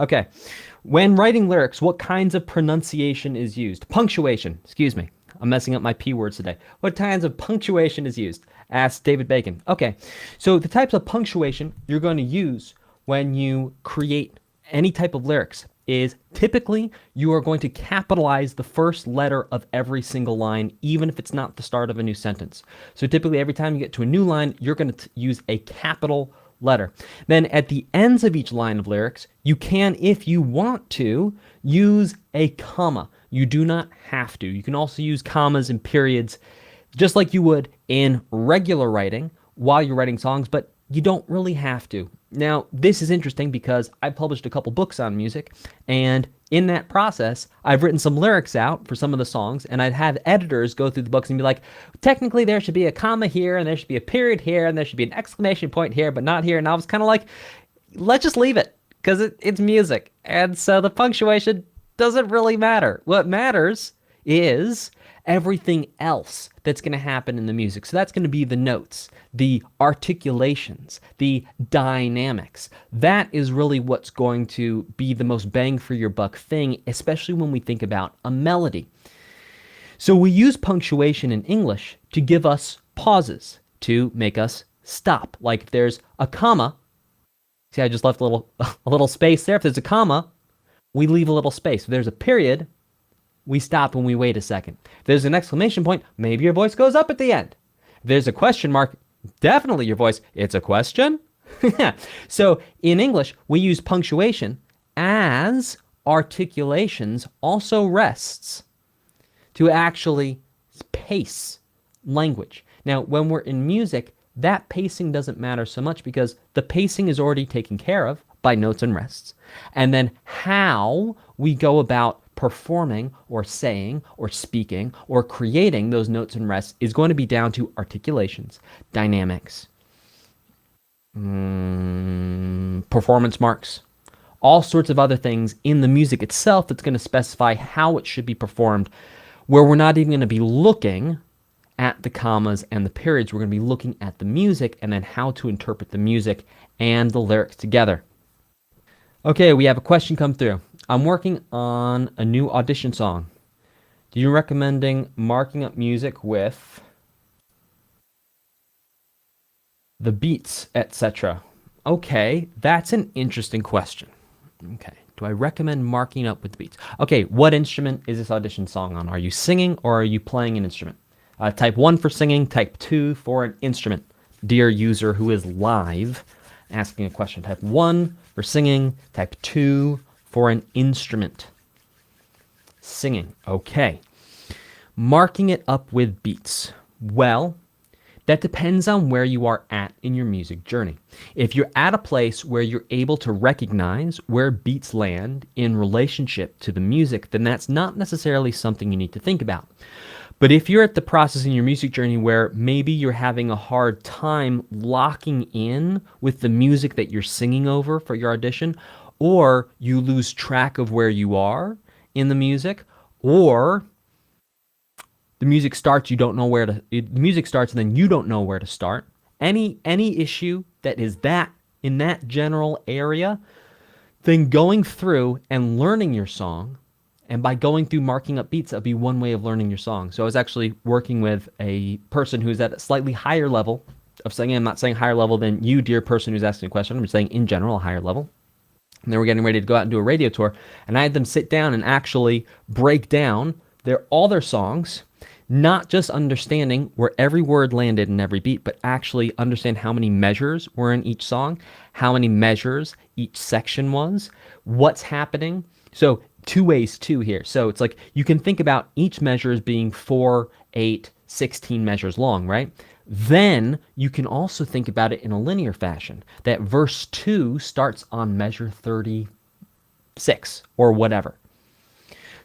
Okay. When writing lyrics, what kinds of pronunciation is used? Punctuation. Excuse me. I'm messing up my P words today. What kinds of punctuation is used? Asked David Bacon. Okay. So the types of punctuation you're going to use when you create any type of lyrics is typically you are going to capitalize the first letter of every single line, even if it's not the start of a new sentence. So typically every time you get to a new line, you're going to use a capital letter. Then at the ends of each line of lyrics, you can, if you want to, use a comma. You do not have to. You can also use commas and periods just like you would in regular writing while you're writing songs, but you don't really have to. Now, this is interesting because I published a couple books on music, and in that process, I've written some lyrics out for some of the songs, and I'd have editors go through the books and be like, technically there should be a comma here, and there should be a period here, and there should be an exclamation point here, but not here. And I was kind of like, let's just leave it, because it's music. And so the punctuation doesn't really matter. What matters is everything else that's going to happen in the music. So that's going to be the notes, the articulations, the dynamics. That is really what's going to be the most bang for your buck thing, especially when we think about a melody. So we use punctuation in English to give us pauses, to make us stop. Like if there's a comma, see I just left a little space there. If there's a comma, we leave a little space. If there's a period, we stop and we wait a second. If there's an exclamation point, maybe your voice goes up at the end. If there's a question mark, definitely your voice, it's a question. So in English, we use punctuation as articulations, also rests, to actually pace language. Now, when we're in music, that pacing doesn't matter so much because the pacing is already taken care of by notes and rests. And then how we go about performing or saying or speaking or creating those notes and rests is going to be down to articulations, dynamics, performance marks, all sorts of other things in the music itself that's going to specify how it should be performed, where we're not even going to be looking at the commas and the periods. We're going to be looking at the music and then how to interpret the music and the lyrics together. Okay, we have a question come through. I'm working on a new audition song. Do you recommending marking up music with the beats, etc.? Okay, that's an interesting question. Okay, do I recommend marking up with the beats? Okay, what instrument is this audition song on? Are you singing or are you playing an instrument? Type 1 for singing, type 2 for an instrument. Dear user who is live asking a question, type 1 for singing, type 2 for an instrument. Singing, okay. Marking it up with beats. Well, that depends on where you are at in your music journey. If you're at a place where you're able to recognize where beats land in relationship to the music, then that's not necessarily something you need to think about. But if you're at the process in your music journey where maybe you're having a hard time locking in with the music that you're singing over for your audition, or you lose track of where you are in the music, or the music starts, you don't know where to, the music starts and then you don't know where to start. Any issue that is that in that general area, then going through and learning your song, and by going through marking up beats, that'll be one way of learning your song. So I was actually working with a person who's at a slightly higher level of singing. I'm not saying higher level than you, dear person who's asking a question. I'm just saying in general, a higher level. And they were getting ready to go out and do a radio tour. And I had them sit down and actually break down all their songs, not just understanding where every word landed in every beat, but actually understand how many measures were in each song, how many measures each section was, what's happening. So 2 ways too here. So it's like you can think about each measure as being 4, 8, 16 measures long, right? Then you can also think about it in a linear fashion, that verse 2 starts on measure 36 or whatever.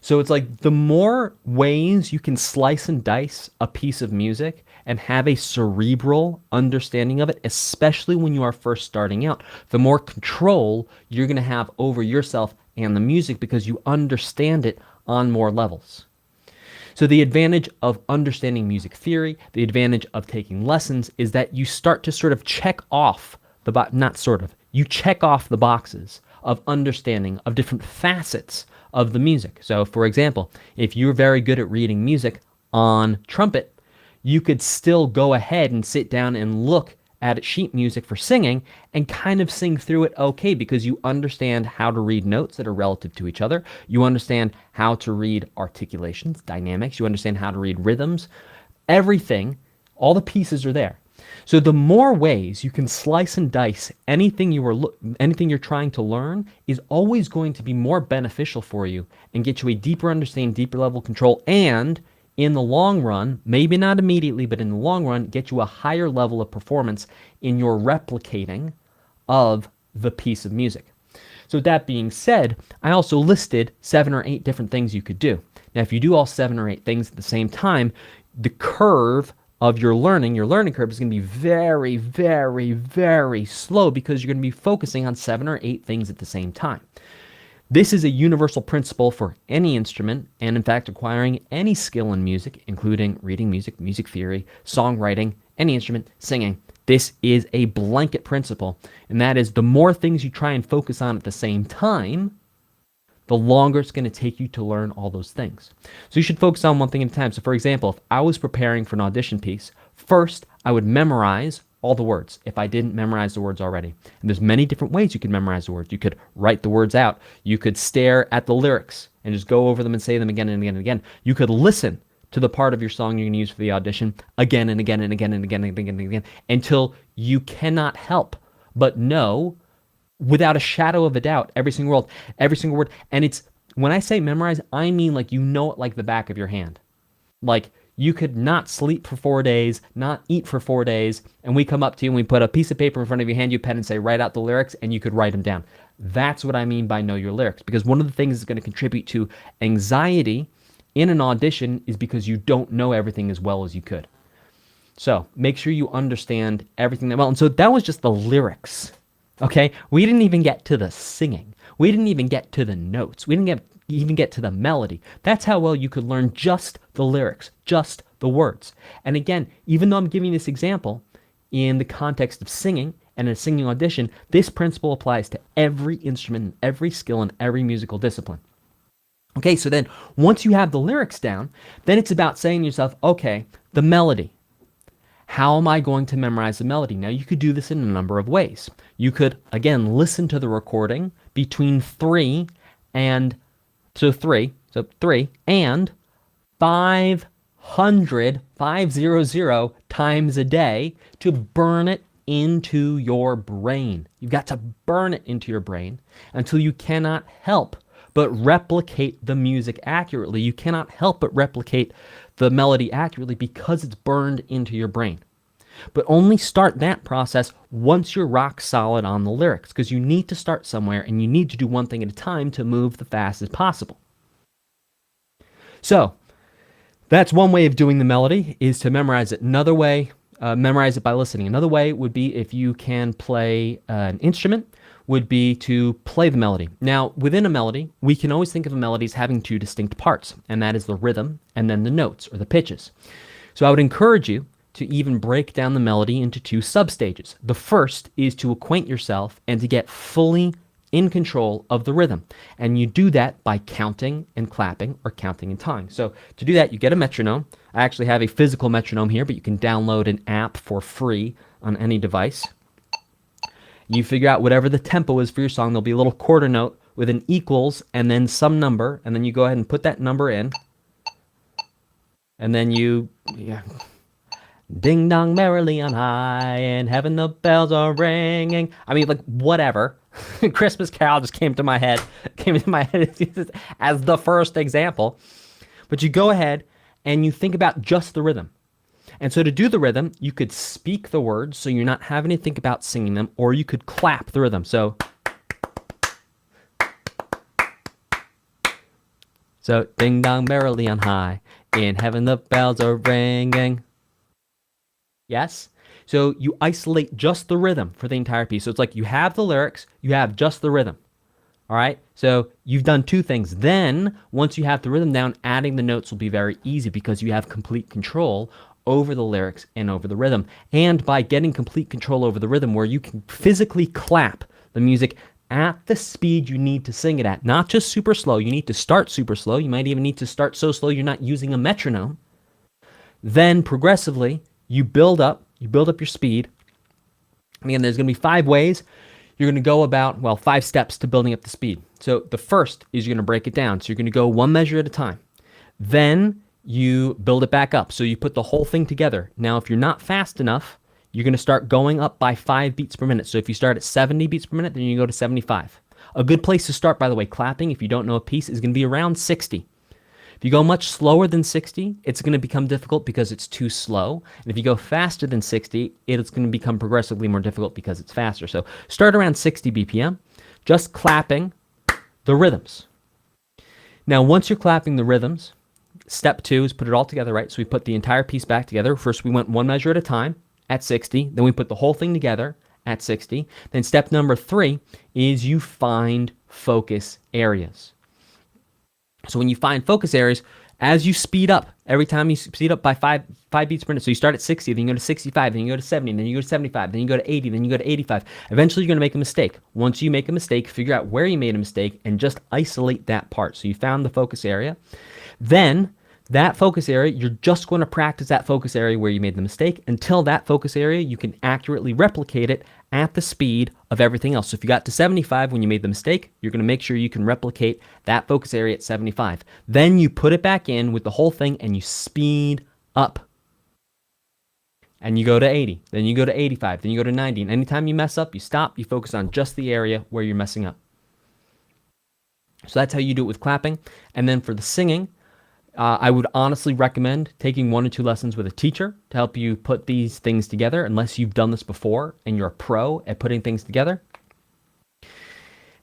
So it's like the more ways you can slice and dice a piece of music and have a cerebral understanding of it, especially when you are first starting out, the more control you're going to have over yourself and the music because you understand it on more levels. So the advantage of understanding music theory, the advantage of taking lessons is that you start to sort of check off you check off the boxes of understanding of different facets of the music. So, for example, if you're very good at reading music on trumpet, you could still go ahead and sit down and look at sheet music for singing and kind of sing through it okay because you understand how to read notes that are relative to each other. You understand how to read articulations, dynamics. You understand how to read rhythms. Everything, all the pieces are there. So the more ways you can slice and dice anything you're trying to learn is always going to be more beneficial for you and get you a deeper understanding, deeper level of control, and in the long run, maybe not immediately, but in the long run, get you a higher level of performance in your replicating of the piece of music. So with that being said, I also listed 7 or 8 different things you could do. Now, if you do all 7 or 8 things at the same time, the curve of your learning curve is going to be very, very, very slow because you're going to be focusing on 7 or 8 things at the same time. This is a universal principle for any instrument, and in fact, acquiring any skill in music, including reading music, music theory, songwriting, any instrument, singing. This is a blanket principle, and that is the more things you try and focus on at the same time, the longer it's going to take you to learn all those things. So you should focus on one thing at a time. So for example, if I was preparing for an audition piece, first I would memorize all the words if I didn't memorize the words already. And there's many different ways you can memorize the words. You could write the words out. You could stare at the lyrics and just go over them and say them again and again and again. You could listen to the part of your song you're going to use for the audition again and again and again and again and again and again until you cannot help but know without a shadow of a doubt every single word. And it's, when I say memorize, I mean like you know it like the back of your hand. Like you could not sleep for 4 days, not eat for 4 days, and we come up to you and we put a piece of paper in front of you, hand you a pen and say, write out the lyrics, and you could write them down. That's what I mean by know your lyrics, because one of the things that's going to contribute to anxiety in an audition is because you don't know everything as well as you could. So make sure you understand everything that well. And so that was just the lyrics, okay? We didn't even get to the singing. We didn't even get to the notes. We didn't even get to the melody. That's how well you could learn just the lyrics, just the words. And again, even though I'm giving this example in the context of singing and a singing audition, this principle applies to every instrument, every skill, and every musical discipline. Okay, so then once you have the lyrics down, then it's about saying to yourself, okay, the melody. How am I going to memorize the melody? Now, you could do this in a number of ways. You could, again, listen to the recording between 3 and 500 times a day to burn it into your brain. You've got to burn it into your brain until you cannot help but replicate the music accurately. You cannot help but replicate the melody accurately because it's burned into your brain. But only start that process once you're rock solid on the lyrics, because you need to start somewhere and you need to do one thing at a time to move the fastest possible. So that's one way of doing the melody, is to memorize it. Another way, memorize it by listening. Another way would be, if you can play an instrument, would be to play the melody. Now, within a melody, we can always think of a melody as having 2 distinct parts, and that is the rhythm and then the notes or the pitches. So I would encourage you to even break down the melody into 2 substages. The first is to acquaint yourself and to get fully in control of the rhythm. And you do that by counting and clapping, or counting and timing. So to do that, you get a metronome. I actually have a physical metronome here, but you can download an app for free on any device. You figure out whatever the tempo is for your song. There'll be a little quarter note with an equals and then some number, and then you go ahead and put that number in. And then ding dong merrily on high, in heaven the bells are ringing. I mean, like, whatever. Christmas Carol just came to my head as the first example. But you go ahead and you think about just the rhythm. And so to do the rhythm, you could speak the words so you're not having to think about singing them, or you could clap the rhythm. So ding dong merrily on high, in heaven the bells are ringing. Yes? So you isolate just the rhythm for the entire piece. So it's like you have the lyrics, you have just the rhythm. All right? So you've done 2 things. Then, once you have the rhythm down, adding the notes will be very easy because you have complete control over the lyrics and over the rhythm. And by getting complete control over the rhythm, where you can physically clap the music at the speed you need to sing it at. Not just super slow. You need to start super slow. You might even need to start so slow you're not using a metronome. Then progressively, you build up your speed. And again, there's going to be 5 ways you're going to go about, 5 steps to building up the speed. So the first is you're going to break it down. So you're going to go one measure at a time. Then you build it back up. So you put the whole thing together. Now, if you're not fast enough, you're going to start going up by 5 beats per minute. So if you start at 70 beats per minute, then you go to 75. A good place to start, by the way, clapping, if you don't know a piece, is going to be around 60. If you go much slower than 60, it's going to become difficult because it's too slow. And if you go faster than 60, it's going to become progressively more difficult because it's faster. So start around 60 BPM, just clapping the rhythms. Now, once you're clapping the rhythms, step 2 is put it all together, right? So we put the entire piece back together. First, we went one measure at a time at 60. Then we put the whole thing together at 60. Then step number 3 is you find focus areas. So when you find focus areas, as you speed up, every time you speed up by 5 beats per minute, so you start at 60, then you go to 65, then you go to 70, then you go to 75, then you go to 80, then you go to 85. Eventually, you're going to make a mistake. Once you make a mistake, figure out where you made a mistake and just isolate that part. So you found the focus area. Then that focus area, you're just going to practice that focus area where you made the mistake until that focus area, you can accurately replicate it at the speed of everything else. So if you got to 75 when you made the mistake, you're going to make sure you can replicate that focus area at 75. Then you put it back in with the whole thing and you speed up. And you go to 80, then you go to 85, then you go to 90. And anytime you mess up, you stop, you focus on just the area where you're messing up. So that's how you do it with clapping. And then for the singing, I would honestly recommend taking 1 or 2 lessons with a teacher to help you put these things together, unless you've done this before and you're a pro at putting things together.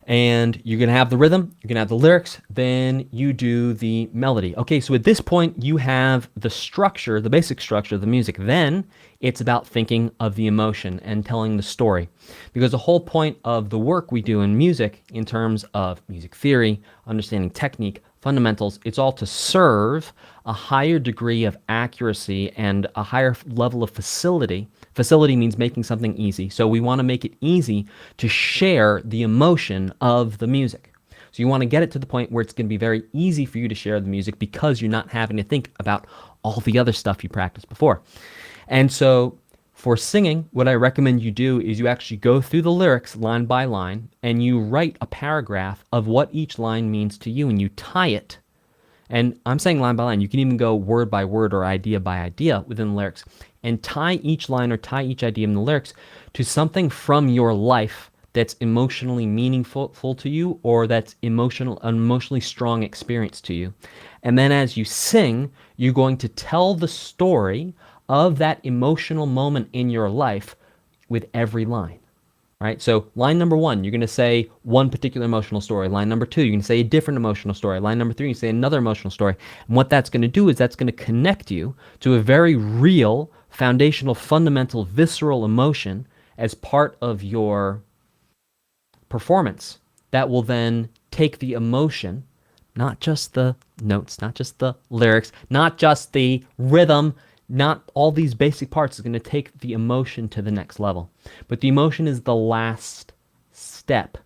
And you're going to have the rhythm, you're going to have the lyrics, then you do the melody. Okay, so at this point, you have the structure, the basic structure of the music. Then it's about thinking of the emotion and telling the story. Because the whole point of the work we do in music, in terms of music theory, understanding technique, fundamentals, it's all to serve a higher degree of accuracy and a higher level of facility. Facility means making something easy. So we want to make it easy to share the emotion of the music. So you want to get it to the point where it's going to be very easy for you to share the music because you're not having to think about all the other stuff you practiced before. And so for singing, what I recommend you do is you actually go through the lyrics line by line and you write a paragraph of what each line means to you and you tie it. And I'm saying line by line. You can even go word by word or idea by idea within the lyrics and tie each line or tie each idea in the lyrics to something from your life that's emotionally meaningful to you or that's an emotionally strong experience to you. And then as you sing, you're going to tell the story of that emotional moment in your life with every line, right? So line number 1, you're going to say one particular emotional story. Line number 2, you're going to say a different emotional story. Line number 3, you say another emotional story. And what that's going to do is that's going to connect you to a very real, foundational, fundamental, visceral emotion as part of your performance that will then take the emotion, not just the notes, not just the lyrics, not just the rhythm, not all these basic parts, is going to take the emotion to the next level. But the emotion is the last step.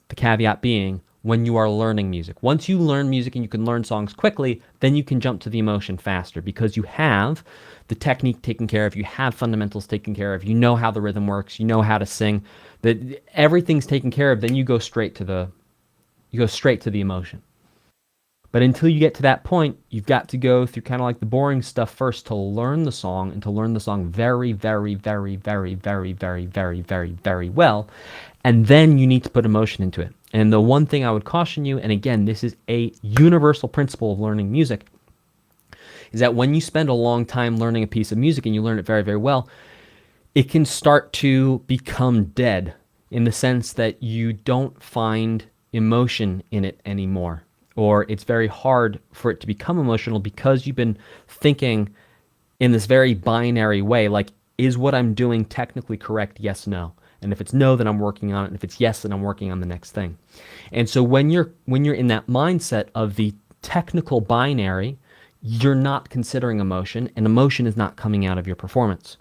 The caveat being when you are learning music. Once you learn music and you can learn songs quickly, then you can jump to the emotion faster because you have the technique taken care of, you have fundamentals taken care of, you know how the rhythm works, you know how to sing, that everything's taken care of, then you go straight to the emotion. But until you get to that point, you've got to go through kind of like the boring stuff first to learn the song and to learn the song very, very, very, very, very, very, very, very, very well. And then you need to put emotion into it. And the one thing I would caution you, and again, this is a universal principle of learning music, is that when you spend a long time learning a piece of music and you learn it very, very well, it can start to become dead in the sense that you don't find emotion in it anymore. Or it's very hard for it to become emotional because you've been thinking in this very binary way, like, is what I'm doing technically correct? Yes, no. And if it's no, then I'm working on it. And if it's yes, then I'm working on the next thing. And so when you're in that mindset of the technical binary, you're not considering emotion, and emotion is not coming out of your performance.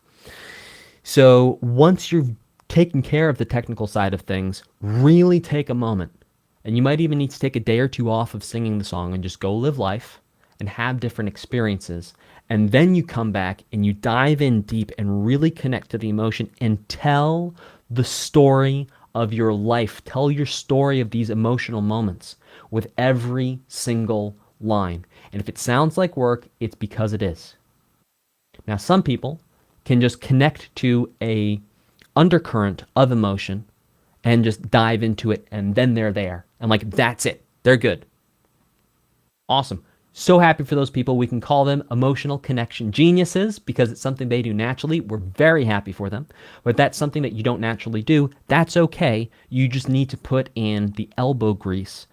So once you've taken care of the technical side of things, really take a moment. And you might even need to take a day or two off of singing the song and just go live life and have different experiences. And then you come back and you dive in deep and really connect to the emotion and tell the story of your life. Tell your story of these emotional moments with every single line. And if it sounds like work, it's because it is. Now, some people can just connect to a undercurrent of emotion and just dive into it, and then they're there. And like, that's it. They're good. Awesome. So happy for those people. We can call them emotional connection geniuses because it's something they do naturally. We're very happy for them. But that's something that you don't naturally do. That's okay. You just need to put in the elbow grease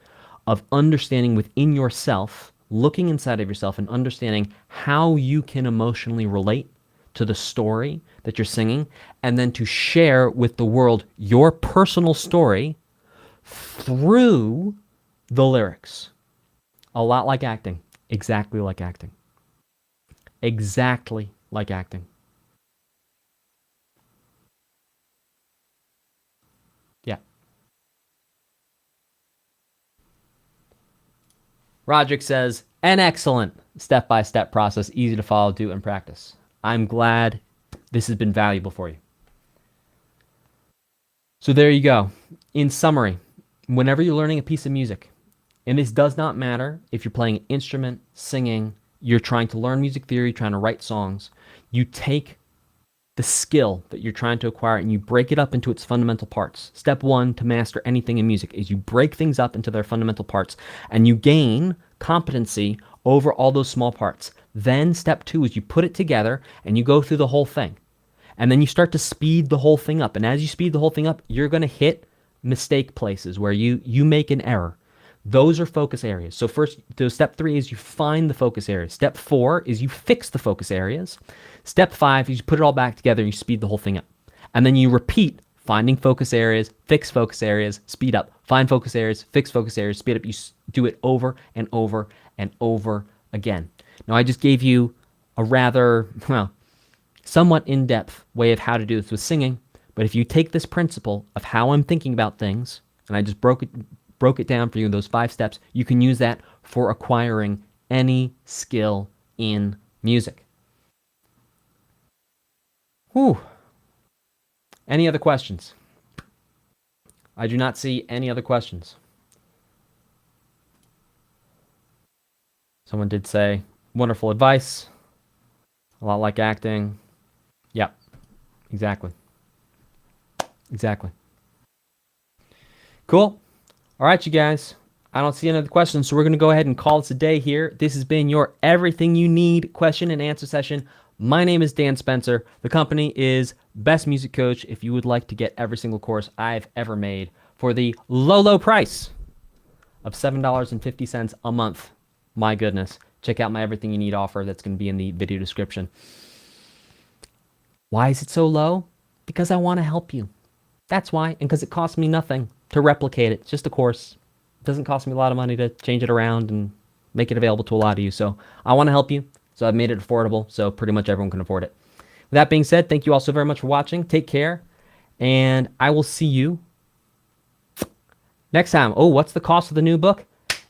of understanding within yourself, looking inside of yourself and understanding how you can emotionally relate to the story that you're singing, and then to share with the world your personal story through the lyrics. A lot like acting. Exactly like acting. Exactly like acting. Yeah. Roderick says, an excellent step-by-step process, easy to follow, do, and practice. I'm glad this has been valuable for you. So there you go. In summary, whenever you're learning a piece of music, and this does not matter if you're playing an instrument, singing, you're trying to learn music theory, trying to write songs, you take the skill that you're trying to acquire and you break it up into its fundamental parts. Step one to master anything in music is you break things up into their fundamental parts and you gain competency over all those small parts. Then step two is you put it together and you go through the whole thing. And then you start to speed the whole thing up. And as you speed the whole thing up, you're going to hit mistake places where you make an error. Those are focus areas. So first, step three is you find the focus areas. Step four is you fix the focus areas. Step five is you put it all back together and you speed the whole thing up. And then you repeat finding focus areas, fix focus areas, speed up. Find focus areas, fix focus areas, speed up. You do it over and over and over again. Now, I just gave you a rather, somewhat in-depth way of how to do this with singing. But if you take this principle of how I'm thinking about things, and I just broke it down for you in those 5 steps, you can use that for acquiring any skill in music. Whew. Any other questions? I do not see any other questions. Someone did say, wonderful advice. A lot like acting. Yep, exactly. Exactly. Cool. All right, you guys. I don't see any other questions, so we're going to go ahead and call this a day here. This has been your Everything You Need question and answer session. My name is Dan Spencer. The company is Best Music Coach. If you would like to get every single course I've ever made for the low, low price of $7.50 a month, my goodness, check out my Everything You Need offer that's going to be in the video description. Why is it so low? Because I want to help you. That's why, and because it costs me nothing to replicate it. It's just a course. It doesn't cost me a lot of money to change it around and make it available to a lot of you. So I want to help you. So I've made it affordable, so pretty much everyone can afford it. With that being said, thank you all so very much for watching. Take care, and I will see you next time. Oh, what's the cost of the new book?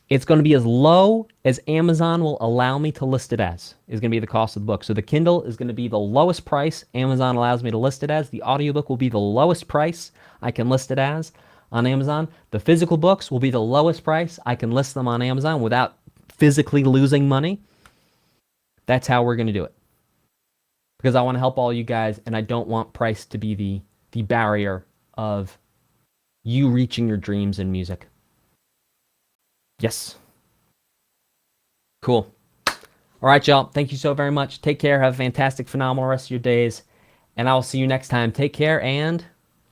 It's going to be as low as Amazon will allow me to list it as, is going to be the cost of the book. So the Kindle is going to be the lowest price Amazon allows me to list it as. The audiobook will be the lowest price I can list it as on Amazon. The physical books will be the lowest price I can list them on Amazon without physically losing money. That's how we're going to do it. Because I want to help all you guys, and I don't want price to be the barrier of you reaching your dreams in music. Yes. Cool. All right, y'all. Thank you so very much. Take care. Have a fantastic, phenomenal rest of your days. And I will see you next time. Take care and